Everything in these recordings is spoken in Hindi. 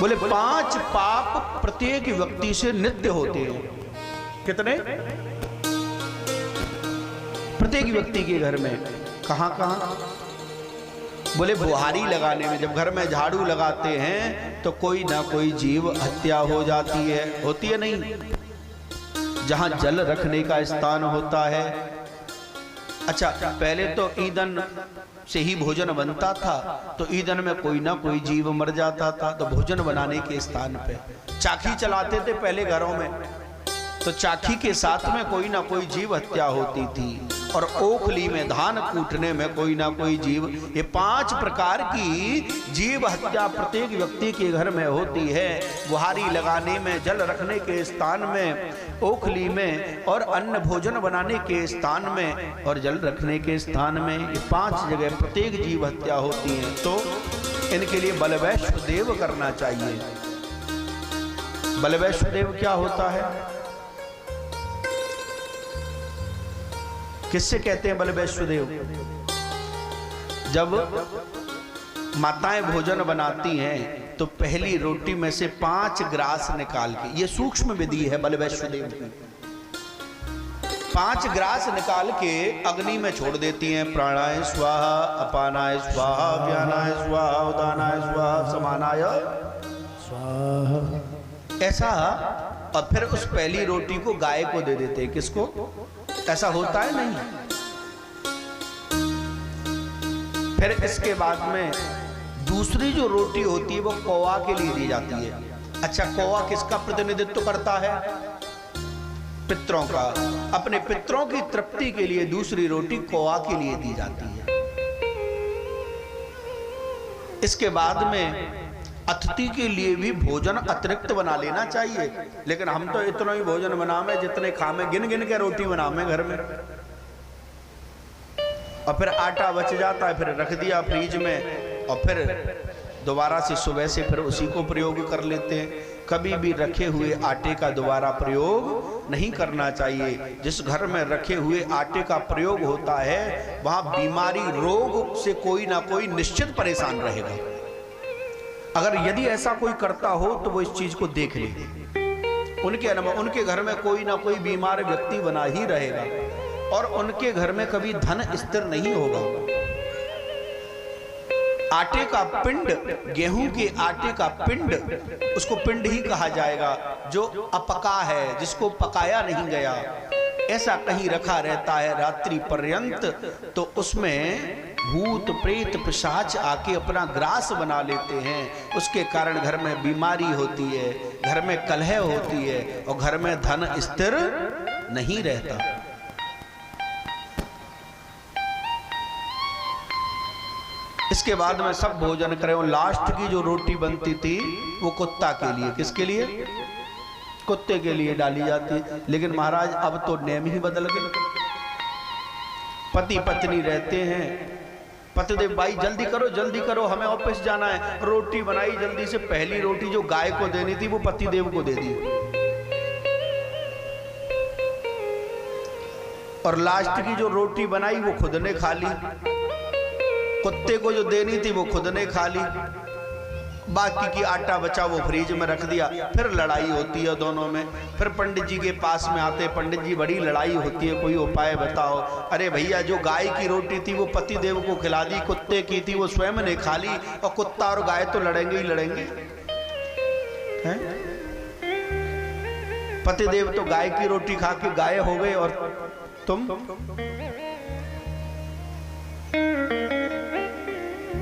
बोले 5 पाप प्रत्येक व्यक्ति से नित्य होते हैं। कितने? प्रत्येक व्यक्ति के घर में। कहां कहां? बोले बुहारी लगाने में, जब घर में झाड़ू लगाते हैं तो कोई ना कोई जीव हत्या हो जाती है, होती है नहीं? जहां जल रखने का स्थान होता है। अच्छा, पहले तो ईंधन से ही भोजन बनता था, तो ईंधन में कोई ना कोई जीव मर जाता था, तो भोजन बनाने के स्थान पे चाखी चलाते थे पहले घरों में, तो चाखी के साथ में कोई ना कोई जीव हत्या होती थी। और ओखली में धान कूटने में कोई ना कोई जीव। ये 5 प्रकार की जीव हत्या प्रत्येक व्यक्ति के घर में होती है। बुहारी लगाने में, जल रखने के स्थान में, ओखली में, और अन्न भोजन बनाने के स्थान में और जल रखने के स्थान में, ये 5 जगह प्रत्येक जीव हत्या होती है। तो इनके लिए बलवैश्व देव करना चाहिए। बलवैश्व देव क्या होता है? किससे कहते हैं बलवैश्व देव? जब माताएं भोजन बनाती हैं तो पहली रोटी में से 5 ग्रास निकाल के, ये सूक्ष्म विधि है बलवैश्व देव की, 5 ग्रास निकाल के अग्नि में छोड़ देती हैं। प्राणाय स्वाहा, अपानाय स्वाहा, व्यानाय स्वाहा, उदानाय स्वाहा, समानाय स्वाहा, ऐसा। और फिर उस पहली रोटी को गाय को दे देते हैं। किसको? ऐसा होता है नहीं? फिर इसके बाद में दूसरी जो रोटी होती है वो कौवा के लिए दी जाती है। अच्छा, कौवा किसका प्रतिनिधित्व करता है? पितरों का। अपने पितरों की तृप्ति के लिए दूसरी रोटी कौवा के लिए दी जाती है। इसके बाद में अतिथि के लिए भी भोजन अतिरिक्त बना लेना चाहिए, लेकिन हम तो इतना ही भोजन बनावे जितने खामे, गिन गिन के रोटी बनावे घर में, और फिर आटा बच जाता है, फिर रख दिया फ्रिज में, और फिर दोबारा से सुबह से फिर उसी को प्रयोग कर लेते हैं। कभी भी रखे हुए आटे का दोबारा प्रयोग नहीं करना चाहिए। जिस घर में रखे हुए आटे का प्रयोग होता है वहां बीमारी, रोग से कोई ना कोई निश्चित परेशान रहेगा। अगर यदि ऐसा कोई करता हो तो वो इस चीज को देख ले, उनके घर में कोई ना कोई बीमार व्यक्ति बना ही रहेगा, और उनके घर में कभी धन स्थिर नहीं होगा। आटे का पिंड, गेहूं के आटे का पिंड, उसको पिंड ही कहा जाएगा, जो अपका है, जिसको पकाया नहीं गया, ऐसा कहीं रखा रहता है रात्रि पर्यंत, तो उसमें भूत प्रेत पिशाच आके अपना ग्रास बना लेते हैं। उसके कारण घर में बीमारी होती है, घर में कलह होती है, और घर में धन स्थिर नहीं रहता। इसके बाद में सब भोजन करें, और लास्ट की जो रोटी बनती थी वो कुत्ता के लिए। किसके लिए? कुत्ते के लिए डाली जाती। लेकिन महाराज अब तो नियम ही बदल गए। पति पत्नी रहते हैं, पतिदेव भाई जल्दी करो हमें ऑफिस जाना है, रोटी बनाई जल्दी से, पहली रोटी जो गाय को देनी थी वो पतिदेव को दे दी, और लास्ट की जो रोटी बनाई वो खुद ने खा ली। कुत्ते को जो देनी थी वो खुद ने खा ली, बाकी की आटा बचा वो फ्रिज में रख दिया। फिर लड़ाई होती है दोनों में। फिर पंडित जी के पास में आते, पंडित जी बड़ी लड़ाई होती है, कोई उपाय बताओ। अरे भैया, जो गाय की रोटी थी वो पति देव को खिला दी, कुत्ते की थी वो स्वयं ने खा ली, और कुत्ता और गाय तो लड़ेंगे ही लड़ेंगे हैं? पति देव तो गाय की रोटी खा के गाय हो गए, और तुम।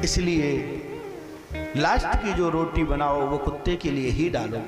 इसलिए लास्ट की जो रोटी बनाओ वो कुत्ते के लिए ही डालो।